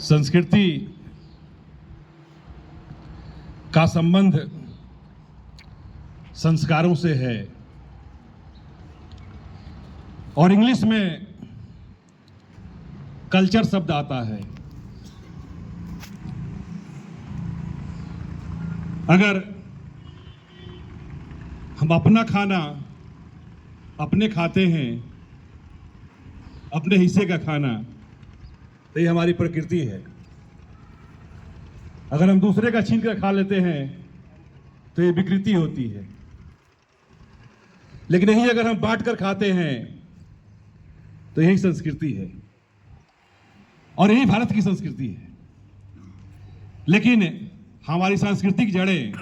संस्कृति का संबंध संस्कारों से है और इंग्लिश में कल्चर शब्द आता है। अगर हम अपना खाना अपने खाते हैं, अपने हिस्से का खाना, तो ये हमारी प्रकृति है। अगर हम दूसरे का छीन कर खा लेते हैं तो ये विकृति होती है। लेकिन यही अगर हम बांट कर खाते हैं तो यही संस्कृति है और यही भारत की संस्कृति है। लेकिन हमारी सांस्कृतिक जड़ें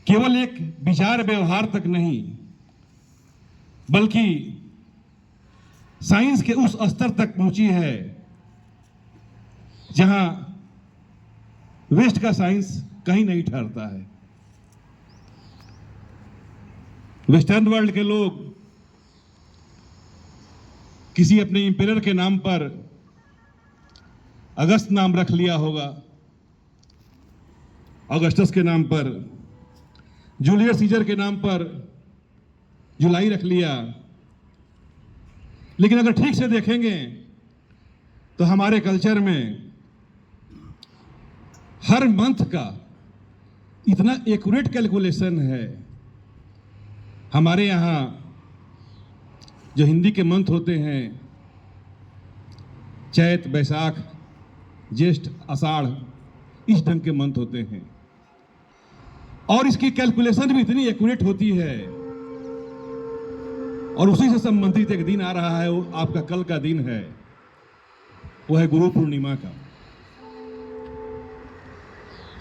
केवल एक विचार व्यवहार तक नहीं, बल्कि साइंस के उस स्तर तक पहुंची है जहां वेस्ट का साइंस कहीं नहीं ठहरता है। वेस्टर्न वर्ल्ड के लोग किसी अपने इंपेरर के नाम पर अगस्त नाम रख लिया होगा, अगस्टस के नाम पर, जूलियस सीजर के नाम पर जुलाई रख लिया। लेकिन अगर ठीक से देखेंगे तो हमारे कल्चर में हर मंथ का इतना एक्यूरेट कैलकुलेशन है। हमारे यहाँ जो हिंदी के मंथ होते हैं, चैत, बैसाख, ज्येष्ठ, आषाढ़, इस ढंग के मंथ होते हैं और इसकी कैलकुलेशन भी इतनी एक्यूरेट होती है। और उसी से संबंधित एक दिन आ रहा है, वो आपका कल का दिन है, वो है गुरु पूर्णिमा का।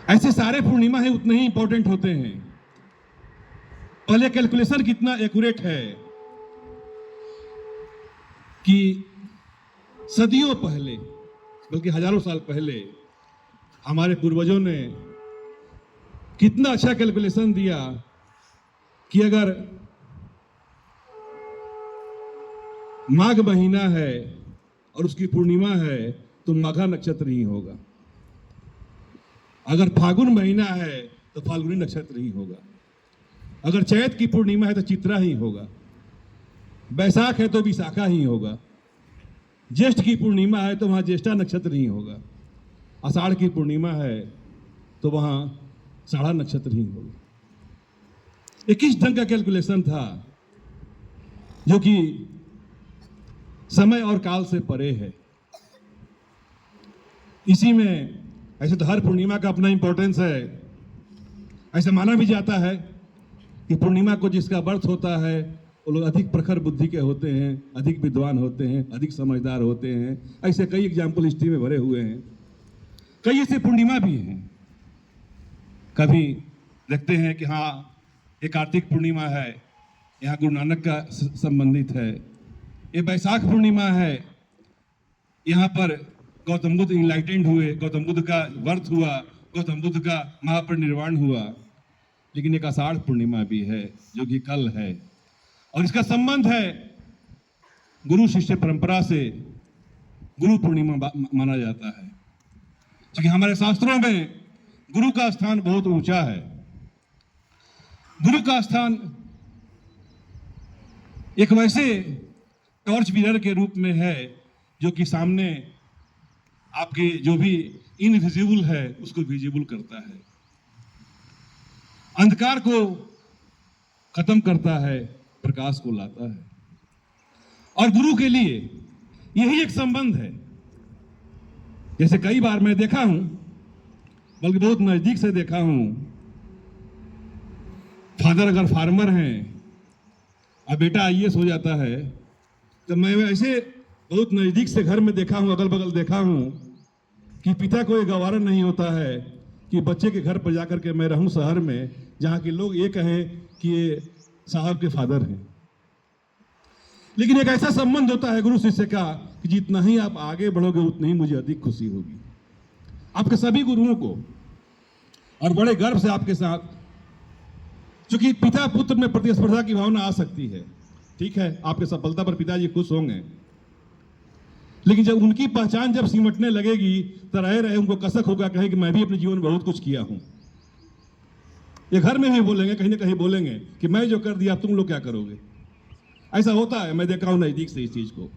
ऐसे सारे पूर्णिमा है उतने ही इंपॉर्टेंट होते हैं। पहले कैलकुलेशन कितना एक्यूरेट है कि सदियों पहले, बल्कि हजारों साल पहले हमारे पूर्वजों ने कितना अच्छा कैलकुलेशन दिया कि अगर माघ महीना है और उसकी पूर्णिमा है तो माघा नक्षत्र ही होगा। अगर फागुन महीना है तो फाल्गुनी नक्षत्र ही होगा। अगर चैत की पूर्णिमा है तो चित्रा ही होगा। बैसाख है तो विशाखा ही होगा। ज्येष्ठ की पूर्णिमा है तो वहां ज्येष्ठा नक्षत्र ही होगा। आषाढ़ की पूर्णिमा है तो वहां साढ़ा नक्षत्र ही होगा। ये किस ढंग का कैलकुलेशन था जो कि समय और काल से परे है। इसी में ऐसे तो हर पूर्णिमा का अपना इंपॉर्टेंस है। ऐसा माना भी जाता है कि पूर्णिमा को जिसका बर्थ होता है वो लोग अधिक प्रखर बुद्धि के होते हैं, अधिक विद्वान होते हैं, अधिक समझदार होते हैं। ऐसे कई एग्जाम्पल हिस्ट्री में भरे हुए हैं। कई ऐसे पूर्णिमा भी हैं। कभी देखते हैं कि हाँ, ये कार्तिक पूर्णिमा है, यहाँ गुरु नानक का संबंधित है। ये बैसाख पूर्णिमा है, यहाँ पर गौतम बुद्ध इनलाइटेंड हुए, गौतम बुद्ध का वर्त हुआ, गौतम बुद्ध का महापरिनिर्वाण हुआ। लेकिन एक आषाढ़ पूर्णिमा भी है जो कि कल है और इसका संबंध है गुरु शिष्य परंपरा से। गुरु पूर्णिमा माना जाता है क्योंकि हमारे शास्त्रों में गुरु का स्थान बहुत ऊंचा है। गुरु का स्थान एक वैसे टॉर्च बीरर के रूप में है जो कि सामने आपके जो भी इनविजिबल है उसको विजिबल करता है, अंधकार को खत्म करता है, प्रकाश को लाता है। और गुरु के लिए यही एक संबंध है। जैसे कई बार मैं देखा हूं, बल्कि बहुत नजदीक से देखा हूं, फादर अगर फार्मर हैं और बेटा आईएएस हो जाता है, तो मैं ऐसे बहुत नजदीक से घर में देखा हूं, अगल बगल देखा हूं कि पिता को ये गवारा नहीं होता है कि बच्चे के घर पर जाकर के मैं रहूं शहर में, जहां के लोग ये कहें कि ये साहब के फादर हैं। लेकिन एक ऐसा संबंध होता है गुरु शिष्य का कि जितना ही आप आगे बढ़ोगे उतनी ही मुझे अधिक खुशी होगी। आपके सभी गुरुओं को और बड़े गर्व से आपके साथ, क्योंकि पिता पुत्र में प्रतिस्पर्धा की भावना आ सकती है, ठीक है, आपके सफलता पर पिताजी खुश होंगे, लेकिन जब उनकी पहचान जब सिमटने लगेगी तो रहे रहे उनको कसक होगा, कहें कि मैं भी अपने जीवन में बहुत कुछ किया हूं। ये घर में भी बोलेंगे, कहीं ना कहीं बोलेंगे कि मैं जो कर दिया तुम लोग क्या करोगे। ऐसा होता है, मैं देखा हूं नजदीक से इस चीज को।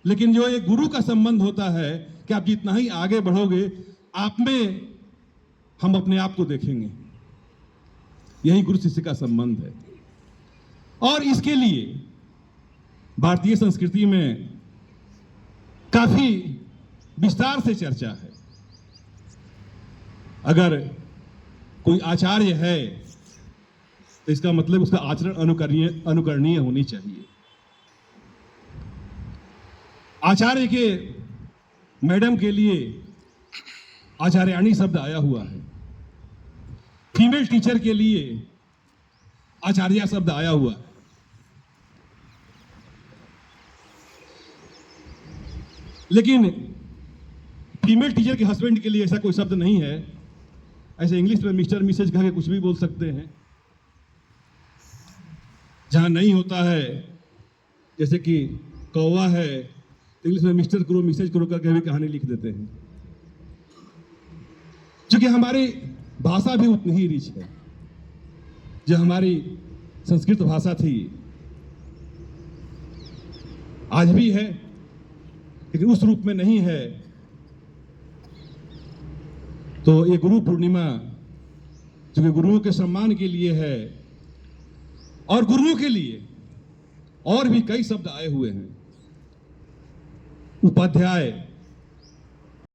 लेकिन जो एक गुरु का संबंध होता है कि आप जितना ही आगे बढ़ोगे, आप में हम अपने आप को देखेंगे। यही गुरु शिष्य का संबंध है। और इसके लिए भारतीय संस्कृति में काफी विस्तार से चर्चा है। अगर कोई आचार्य है तो इसका मतलब उसका आचरण अनुकरणीय होनी चाहिए। आचार्य के मैडम के लिए आचार्याणी शब्द आया हुआ है। फीमेल टीचर के लिए आचार्य शब्द आया हुआ है। लेकिन फीमेल टीचर के हस्बैंड के लिए ऐसा कोई शब्द नहीं है। ऐसे इंग्लिश में मिस्टर मिसेज कह के कुछ भी बोल सकते हैं। जहां नहीं होता है, जैसे कि कौवा है, इंग्लिश में मिस्टर करो मिसेज करो करके भी कहानी लिख देते हैं। क्योंकि हमारी भाषा भी उतनी ही रिच है। जो हमारी संस्कृत भाषा थी, आज भी है, लेकिन उस रूप में नहीं है। तो ये गुरु पूर्णिमा जो कि गुरुओं के सम्मान के लिए है, और गुरुओं के लिए और भी कई शब्द आए हुए हैं। उपाध्याय,